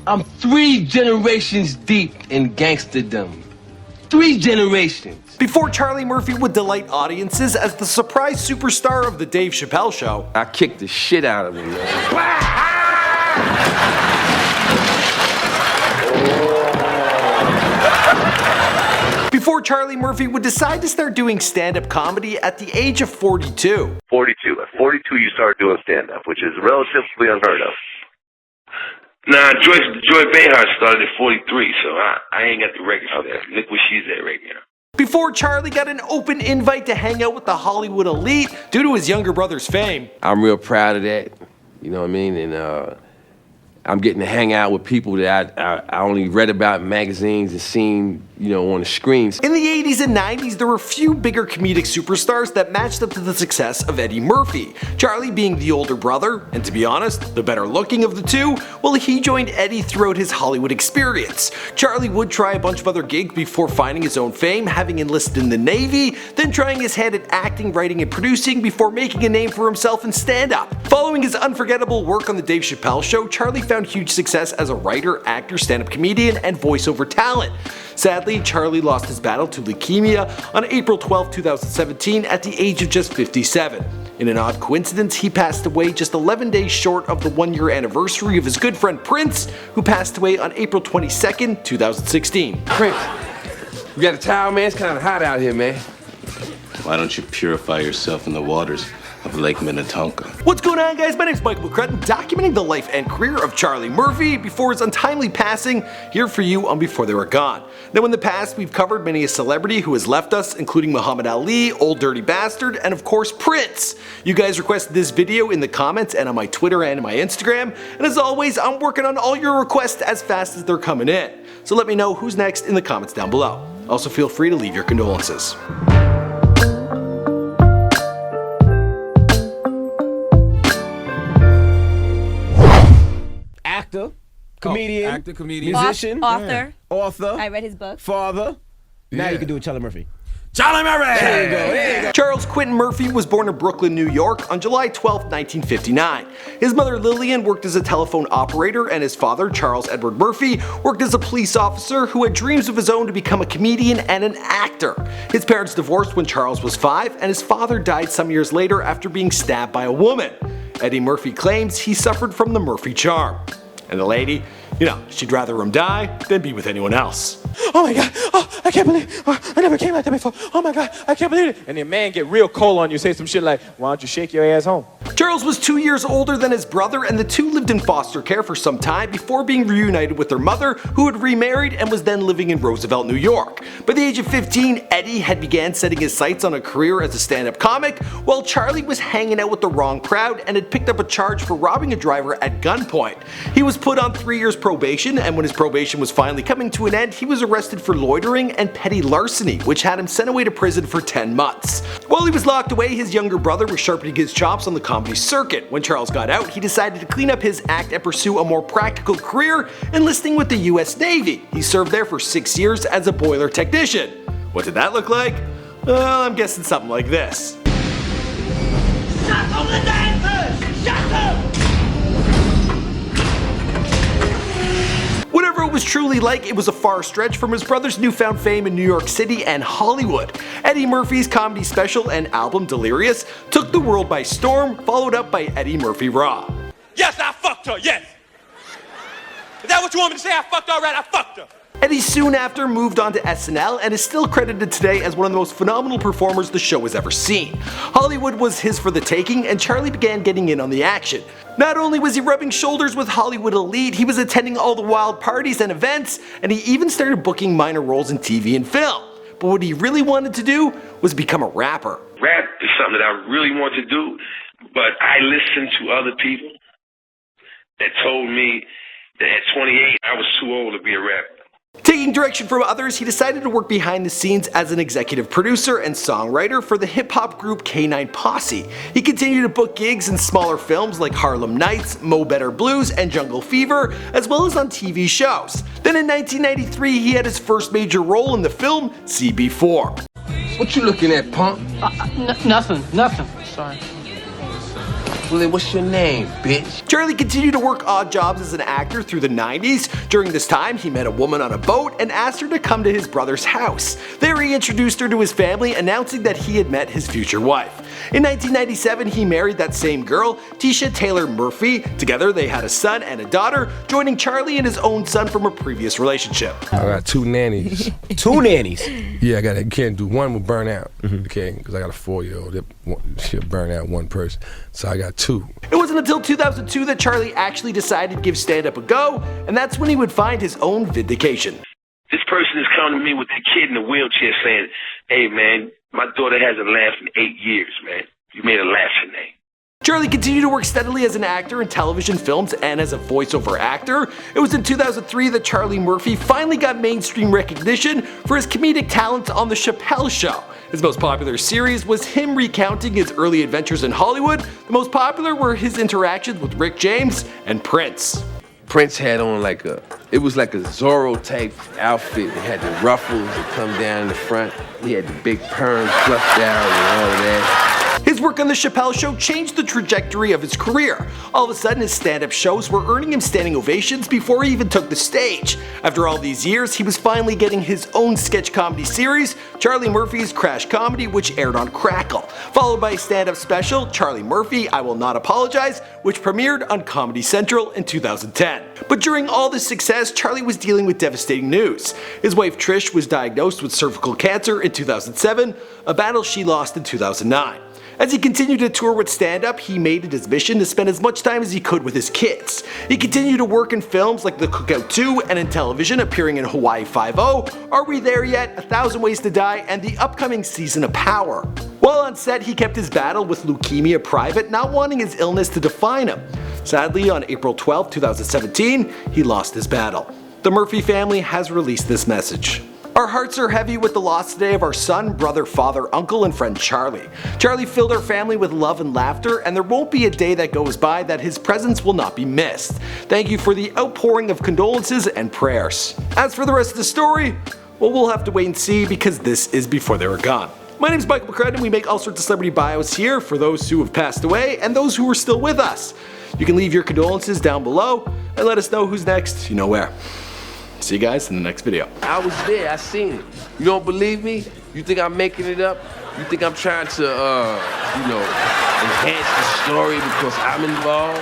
I'm 3 generations deep in gangsterdom. 3 generations. Before Charlie Murphy would delight audiences as the surprise superstar of the Dave Chapelle Show, I kicked the shit out of him, man. Before Charlie Murphy would decide to start doing stand-up comedy at the age of 42. 42. At 42 you start doing stand-up, which is relatively unheard of. Nah, Joy Behar started at 43, so I ain't got the record for that. Look where she's at right now. Before Charlie got an open invite to hang out with the Hollywood elite due to his younger brother's fame. I'm real proud of that, you know what I mean? And I'm getting to hang out with people that I only read about in magazines and seen, you know, on the screens. In the 80s and 90s, there were few bigger comedic superstars that matched up to the success of Eddie Murphy. Charlie being the older brother, and to be honest, the better looking of the two, well, he joined Eddie throughout his Hollywood experience. Charlie would try a bunch of other gigs before finding his own fame, having enlisted in the Navy, then trying his hand at acting, writing, and producing before making a name for himself in stand-up. Following his unforgettable work on the Dave Chapelle Show, Charlie found huge success as a writer, actor, stand-up comedian, and voiceover talent. Sadly, Charlie lost his battle to leukemia on April 12, 2017 at the age of just 57. In an odd coincidence, he passed away just 11 days short of the 1-year anniversary of his good friend Prince, who passed away on April 22, 2016. Prince, you got a towel, man? It's kind of hot out here, man. Why don't you purify yourself in the waters of Lake Minnetonka? What's going on, guys? My name's Michael McCrutton, documenting the life and career of Charlie Murphy before his untimely passing, here for you on Before They Were Gone. Now, in the past, we've covered many a celebrity who has left us, including Muhammad Ali, Old Dirty Bastard, and of course, Prince. You guys requested this video in the comments and on my Twitter and my Instagram, and as always, I'm working on all your requests as fast as they're coming in. So let me know who's next in the comments down below. Also, feel free to leave your condolences. Actor, comedian, actor, comedian, musician, author. author. I read his book. Father. Now you can do it, Charlie Murphy. Charlie Murphy! There you go, there you go. Charles Quentin Murphy was born in Brooklyn, New York on July 12, 1959. His mother Lillian worked as a telephone operator, and his father, Charles Edward Murphy, worked as a police officer who had dreams of his own to become a comedian and an actor. His parents divorced when Charles was 5, and his father died some years later after being stabbed by a woman. Eddie Murphy claims he suffered from the Murphy charm. And the lady, you know, she'd rather him die than be with anyone else. Oh my God, oh, I can't believe, I never came like that before. Oh my God, I can't believe it. And the man get real cold on you, say some shit like, why don't you shake your ass home? Charles was 2 years older than his brother, and the two lived in foster care for some time before being reunited with their mother, who had remarried and was then living in Roosevelt, New York. By the age of 15, Eddie had began setting his sights on a career as a stand-up comic, while Charlie was hanging out with the wrong crowd and had picked up a charge for robbing a driver at gunpoint. He was put on 3 years probation, and when his probation was finally coming to an end, he was arrested for loitering and petty larceny, which had him sent away to prison for 10 months. While he was locked away, his younger brother was sharpening his chops on the comedy circuit. When Charles got out, he decided to clean up his act and pursue a more practical career, enlisting with the US Navy. He served there for 6 years as a boiler technician. What did that look like? Well, I'm guessing something like this. Shut up the dancers! Shut up! Whatever it was truly like, it was a far stretch from his brother's newfound fame in New York City and Hollywood. Eddie Murphy's comedy special and album Delirious took the world by storm, followed up by Eddie Murphy Raw. Yes, I fucked her, yes! Is that what you want me to say? I fucked her, right? I fucked her! Eddie soon after moved on to SNL and is still credited today as one of the most phenomenal performers the show has ever seen. Hollywood was his for the taking, and Charlie began getting in on the action. Not only was he rubbing shoulders with Hollywood elite, he was attending all the wild parties and events, and he even started booking minor roles in TV and film. But what he really wanted to do was become a rapper. Rap is something that I really want to do, but I listened to other people that told me that at 28 I was too old to be a rapper. Taking direction from others, he decided to work behind the scenes as an executive producer and songwriter for the hip-hop group K9 Posse. He continued to book gigs in smaller films like Harlem Nights, Mo Better Blues, and Jungle Fever, as well as on TV shows. Then in 1993, he had his first major role in the film CB4. What you looking at, punk? Nothing. Sorry. Well, then what's your name, bitch? Charlie continued to work odd jobs as an actor through the 90s. During this time, he met a woman on a boat and asked her to come to his brother's house. There he introduced her to his family, announcing that he had met his future wife. In 1997, he married that same girl, Tisha Taylor Murphy. Together, they had a son and a daughter, joining Charlie and his own son from a previous relationship. I got 2 nannies. 2 nannies. Yeah, I can't do one will burn out, okay? Because I got a 4-year-old. She'll burn out one person. So I got 2. It wasn't until 2002 that Charlie actually decided to give stand-up a go, and that's when he would find his own vindication. This person is coming to me with the kid in the wheelchair saying, hey man, my daughter hasn't laughed in 8 years, man. You made her laugh today. Charlie continued to work steadily as an actor in television, films, and as a voiceover actor. It was in 2003 that Charlie Murphy finally got mainstream recognition for his comedic talents on The Chapelle Show. His most popular series was him recounting his early adventures in Hollywood. The most popular were his interactions with Rick James and Prince. Prince had on it was like a Zorro type outfit. It had the ruffles that come down in the front. He had the big perm fluffed out and all of that. His work on The Chapelle Show changed the trajectory of his career. All of a sudden, his stand-up shows were earning him standing ovations before he even took the stage. After all these years, he was finally getting his own sketch comedy series, Charlie Murphy's Crash Comedy, which aired on Crackle, followed by a stand-up special, Charlie Murphy, I Will Not Apologize, which premiered on Comedy Central in 2010. But during all this success, Charlie was dealing with devastating news. His wife Trish was diagnosed with cervical cancer in 2007, a battle she lost in 2009. As he continued to tour with stand-up, he made it his mission to spend as much time as he could with his kids. He continued to work in films like The Cookout 2 and in television, appearing in Hawaii Five-0, Are We There Yet?, 1,000 Ways to Die, and the upcoming season of Power. While on set, he kept his battle with leukemia private, not wanting his illness to define him. Sadly, on April 12, 2017, he lost his battle. The Murphy family has released this message. Our hearts are heavy with the loss today of our son, brother, father, uncle, and friend Charlie. Charlie filled our family with love and laughter, and there won't be a day that goes by that his presence will not be missed. Thank you for the outpouring of condolences and prayers. As for the rest of the story, well, we'll have to wait and see because this is before they were gone. My name is Michael McCrudden, and we make all sorts of celebrity bios here for those who have passed away and those who are still with us. You can leave your condolences down below and let us know who's next, you know where. See you guys in the next video. I was there, I seen it. You don't believe me? You think I'm making it up? You think I'm trying to, enhance the story because I'm involved?